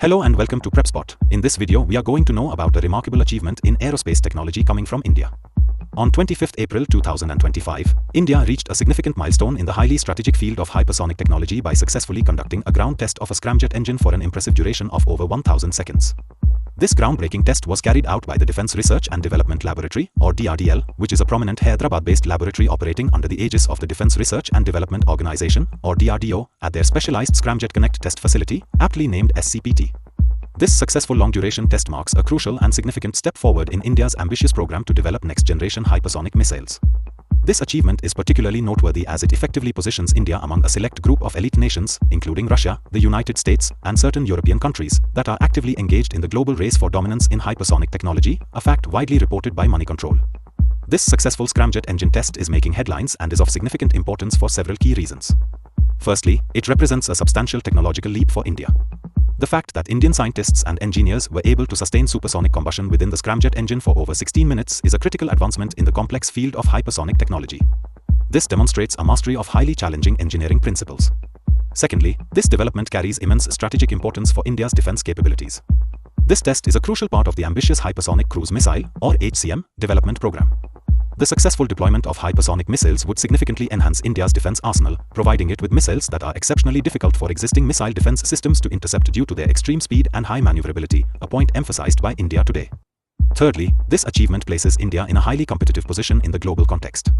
Hello and welcome to Prepspot. In this video, we are going to know about a remarkable achievement in aerospace technology coming from India. On 25th April 2025, India reached a significant milestone in the highly strategic field of hypersonic technology by successfully conducting a ground test of a Scramjet engine for an impressive duration of over 1000 seconds. This groundbreaking test was carried out by the Defense Research and Development Laboratory, or DRDL, which is a prominent Hyderabad-based laboratory operating under the aegis of the Defense Research and Development Organization, or DRDO, at their specialized Scramjet Connect test facility, aptly named SCPT. This successful long-duration test marks a crucial and significant step forward in India's ambitious program to develop next-generation hypersonic missiles. This achievement is particularly noteworthy as it effectively positions India among a select group of elite nations, including Russia, the United States, and certain European countries, that are actively engaged in the global race for dominance in hypersonic technology, a fact widely reported by Money Control. This successful Scramjet engine test is making headlines and is of significant importance for several key reasons. Firstly, it represents a substantial technological leap for India. The fact that Indian scientists and engineers were able to sustain supersonic combustion within the Scramjet engine for over 16 minutes is a critical advancement in the complex field of hypersonic technology. This demonstrates a mastery of highly challenging engineering principles. Secondly, this development carries immense strategic importance for India's defense capabilities. This test is a crucial part of the ambitious Hypersonic Cruise Missile, or HCM, development program. The successful deployment of hypersonic missiles would significantly enhance India's defense arsenal, providing it with missiles that are exceptionally difficult for existing missile defense systems to intercept due to their extreme speed and high maneuverability, a point emphasized by India today. Thirdly, this achievement places India in a highly competitive position in the global context.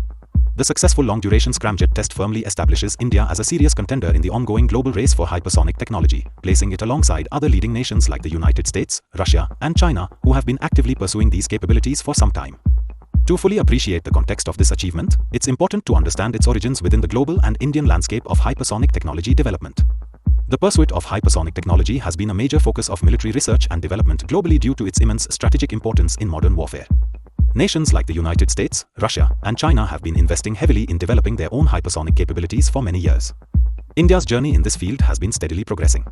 The successful long-duration Scramjet test firmly establishes India as a serious contender in the ongoing global race for hypersonic technology, placing it alongside other leading nations like the United States, Russia, and China, who have been actively pursuing these capabilities for some time. To fully appreciate the context of this achievement, it's important to understand its origins within the global and Indian landscape of hypersonic technology development. The pursuit of hypersonic technology has been a major focus of military research and development globally due to its immense strategic importance in modern warfare. Nations like the United States, Russia, and China have been investing heavily in developing their own hypersonic capabilities for many years. India's journey in this field has been steadily progressing.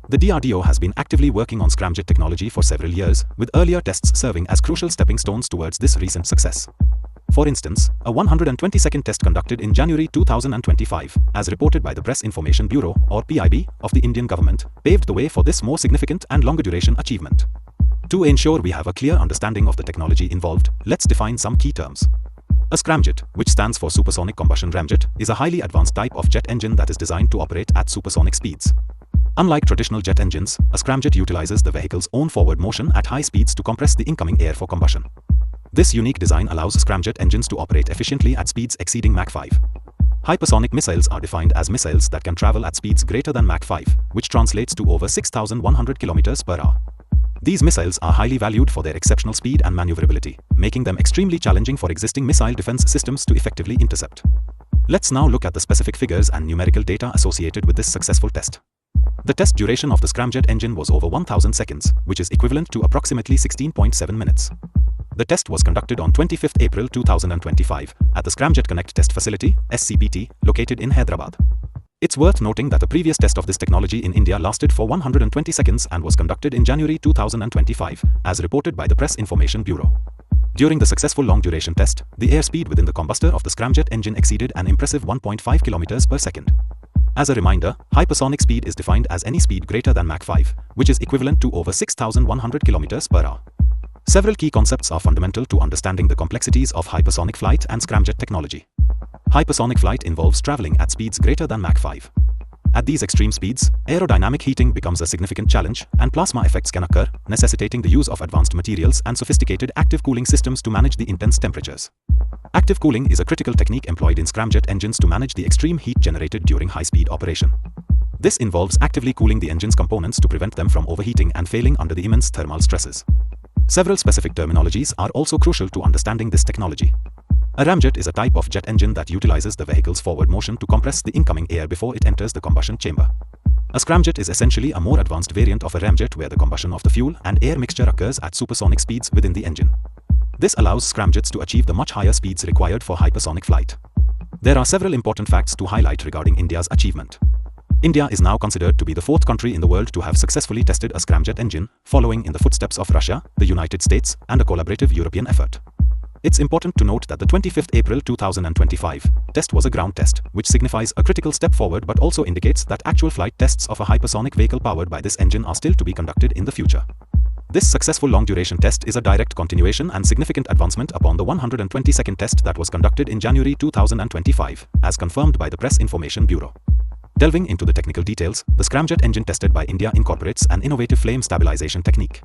The DRDO has been actively working on Scramjet technology for several years, with earlier tests serving as crucial stepping stones towards this recent success. For instance, a 120-second test conducted in January 2025, as reported by the Press Information Bureau, or PIB, of the Indian government, paved the way for this more significant and longer duration achievement. To ensure we have a clear understanding of the technology involved, let's define some key terms. A Scramjet, which stands for Supersonic Combustion Ramjet, is a highly advanced type of jet engine that is designed to operate at supersonic speeds. Unlike traditional jet engines, a Scramjet utilizes the vehicle's own forward motion at high speeds to compress the incoming air for combustion. This unique design allows Scramjet engines to operate efficiently at speeds exceeding Mach 5. Hypersonic missiles are defined as missiles that can travel at speeds greater than Mach 5, which translates to over 6,100 km per hour. These missiles are highly valued for their exceptional speed and maneuverability, making them extremely challenging for existing missile defense systems to effectively intercept. Let's now look at the specific figures and numerical data associated with this successful test. The test duration of the Scramjet engine was over 1000 seconds, which is equivalent to approximately 16.7 minutes. The test was conducted on 25th April 2025 at the Scramjet Connect test facility, SCPT, located in Hyderabad. It's worth noting that the previous test of this technology in India lasted for 120 seconds and was conducted in January 2025, as reported by the Press Information Bureau. During the successful long-duration test, the airspeed within the combustor of the Scramjet engine exceeded an impressive 1.5 km per second. As a reminder, hypersonic speed is defined as any speed greater than Mach 5, which is equivalent to over 6,100 km per hour. Several key concepts are fundamental to understanding the complexities of hypersonic flight and Scramjet technology. Hypersonic flight involves traveling at speeds greater than Mach 5. At these extreme speeds, aerodynamic heating becomes a significant challenge, and plasma effects can occur, necessitating the use of advanced materials and sophisticated active cooling systems to manage the intense temperatures. Active cooling is a critical technique employed in Scramjet engines to manage the extreme heat generated during high-speed operation. This involves actively cooling the engine's components to prevent them from overheating and failing under the immense thermal stresses. Several specific terminologies are also crucial to understanding this technology. A ramjet is a type of jet engine that utilizes the vehicle's forward motion to compress the incoming air before it enters the combustion chamber. A Scramjet is essentially a more advanced variant of a ramjet where the combustion of the fuel and air mixture occurs at supersonic speeds within the engine. This allows Scramjets to achieve the much higher speeds required for hypersonic flight. There are several important facts to highlight regarding India's achievement. India is now considered to be the fourth country in the world to have successfully tested a Scramjet engine, following in the footsteps of Russia, the United States, and a collaborative European effort. It's important to note that the 25th April 2025 test was a ground test, which signifies a critical step forward but also indicates that actual flight tests of a hypersonic vehicle powered by this engine are still to be conducted in the future. This successful long-duration test is a direct continuation and significant advancement upon the 122nd test that was conducted in January 2025, as confirmed by the Press Information Bureau. Delving into the technical details, the Scramjet engine tested by India incorporates an innovative flame stabilization technique.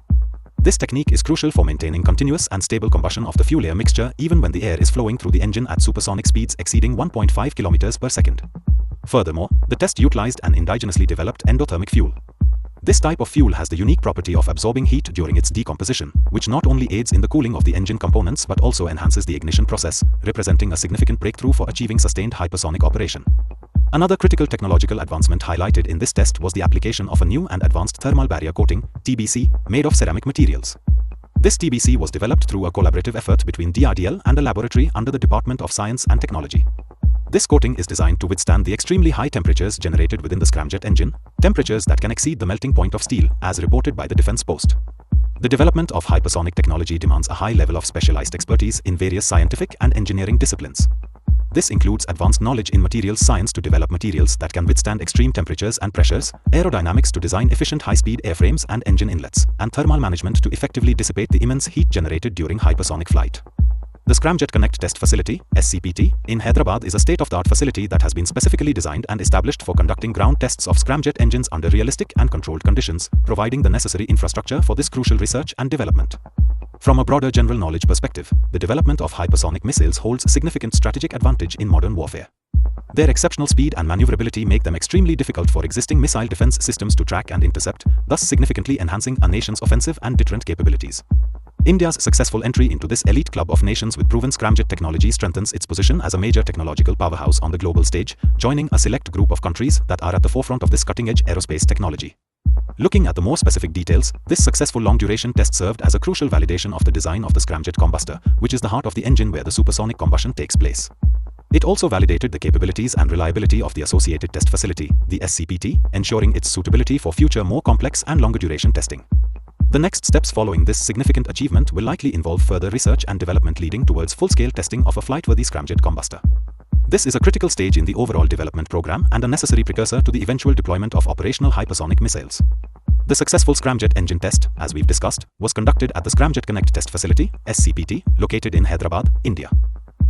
This technique is crucial for maintaining continuous and stable combustion of the fuel air mixture even when the air is flowing through the engine at supersonic speeds exceeding 1.5 km per second. Furthermore, the test utilized an indigenously developed endothermic fuel. This type of fuel has the unique property of absorbing heat during its decomposition, which not only aids in the cooling of the engine components but also enhances the ignition process, representing a significant breakthrough for achieving sustained hypersonic operation. Another critical technological advancement highlighted in this test was the application of a new and advanced thermal barrier coating, TBC, made of ceramic materials. This TBC was developed through a collaborative effort between DRDL and a laboratory under the Department of Science and Technology. This coating is designed to withstand the extremely high temperatures generated within the Scramjet engine, temperatures that can exceed the melting point of steel, as reported by the Defense Post. The development of hypersonic technology demands a high level of specialized expertise in various scientific and engineering disciplines. This includes advanced knowledge in materials science to develop materials that can withstand extreme temperatures and pressures, aerodynamics to design efficient high-speed airframes and engine inlets, and thermal management to effectively dissipate the immense heat generated during hypersonic flight. The Scramjet Connect Test Facility, SCPT, in Hyderabad is a state-of-the-art facility that has been specifically designed and established for conducting ground tests of Scramjet engines under realistic and controlled conditions, providing the necessary infrastructure for this crucial research and development. From a broader general knowledge perspective, the development of hypersonic missiles holds significant strategic advantage in modern warfare. Their exceptional speed and maneuverability make them extremely difficult for existing missile defense systems to track and intercept, thus significantly enhancing a nation's offensive and deterrent capabilities. India's successful entry into this elite club of nations with proven Scramjet technology strengthens its position as a major technological powerhouse on the global stage, joining a select group of countries that are at the forefront of this cutting-edge aerospace technology. Looking at the more specific details, this successful long-duration test served as a crucial validation of the design of the Scramjet combustor, which is the heart of the engine where the supersonic combustion takes place. It also validated the capabilities and reliability of the associated test facility, the SCPT, ensuring its suitability for future more complex and longer-duration testing. The next steps following this significant achievement will likely involve further research and development leading towards full-scale testing of a flight-worthy Scramjet combustor. This is a critical stage in the overall development program and a necessary precursor to the eventual deployment of operational hypersonic missiles. The successful Scramjet engine test, as we've discussed, was conducted at the Scramjet Connect Test Facility, SCPT, located in Hyderabad, India.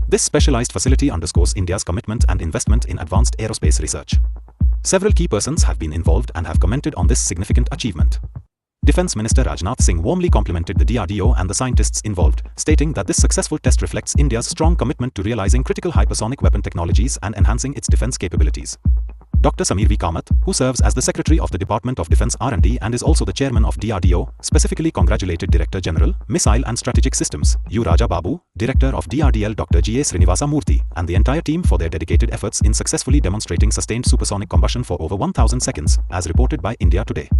This specialized facility underscores India's commitment and investment in advanced aerospace research. Several key persons have been involved and have commented on this significant achievement. Defense Minister Rajnath Singh warmly complimented the DRDO and the scientists involved, stating that this successful test reflects India's strong commitment to realizing critical hypersonic weapon technologies and enhancing its defense capabilities. Dr. Samir V. Kamath, who serves as the Secretary of the Department of Defense R&D and is also the Chairman of DRDO, specifically congratulated Director General, Missile and Strategic Systems, U. Raja Babu, Director of DRDL Dr. G. A. Srinivasa Murthy, and the entire team for their dedicated efforts in successfully demonstrating sustained supersonic combustion for over 1,000 seconds, as reported by India Today.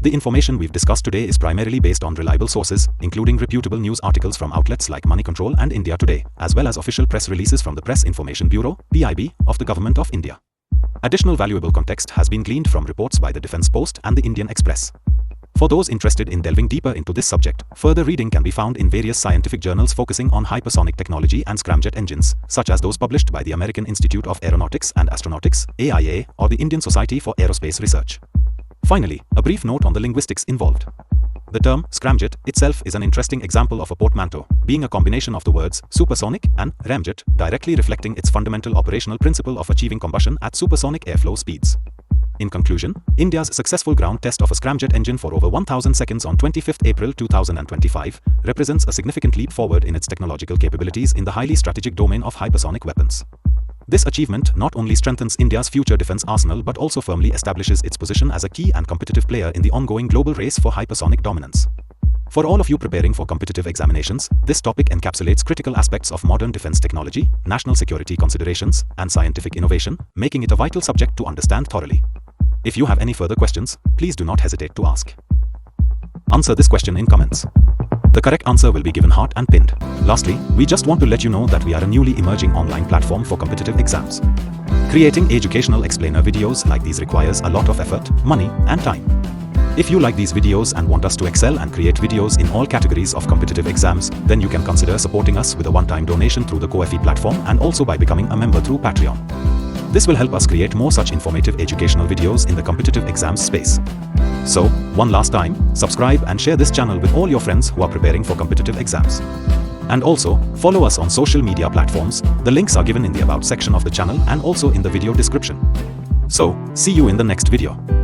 The information we've discussed today is primarily based on reliable sources, including reputable news articles from outlets like Money Control and India Today, as well as official press releases from the Press Information Bureau, PIB, of the Government of India. Additional valuable context has been gleaned from reports by the Defense Post and the Indian Express. For those interested in delving deeper into this subject, further reading can be found in various scientific journals focusing on hypersonic technology and Scramjet engines, such as those published by the American Institute of Aeronautics and Astronautics, AIA, or the Indian Society for Aerospace Research. Finally, a brief note on the linguistics involved. The term Scramjet itself is an interesting example of a portmanteau, being a combination of the words supersonic and ramjet, directly reflecting its fundamental operational principle of achieving combustion at supersonic airflow speeds. In conclusion, India's successful ground test of a Scramjet engine for over 1,000 seconds on 25th April 2025 represents a significant leap forward in its technological capabilities in the highly strategic domain of hypersonic weapons. This achievement not only strengthens India's future defense arsenal but also firmly establishes its position as a key and competitive player in the ongoing global race for hypersonic dominance. For all of you preparing for competitive examinations, this topic encapsulates critical aspects of modern defense technology, national security considerations, and scientific innovation, making it a vital subject to understand thoroughly. If you have any further questions, please do not hesitate to ask. Answer this question in comments. The correct answer will be given heart and pinned. Lastly, we just want to let you know that we are a newly emerging online platform for competitive exams. Creating educational explainer videos like these requires a lot of effort, money, and time. If you like these videos and want us to excel and create videos in all categories of competitive exams, then you can consider supporting us with a one-time donation through the Ko-fi platform and also by becoming a member through Patreon. This will help us create more such informative educational videos in the competitive exams space. So, one last time, subscribe and share this channel with all your friends who are preparing for competitive exams. And also, follow us on social media platforms. The links are given in the About section of the channel and also in the video description. So, see you in the next video.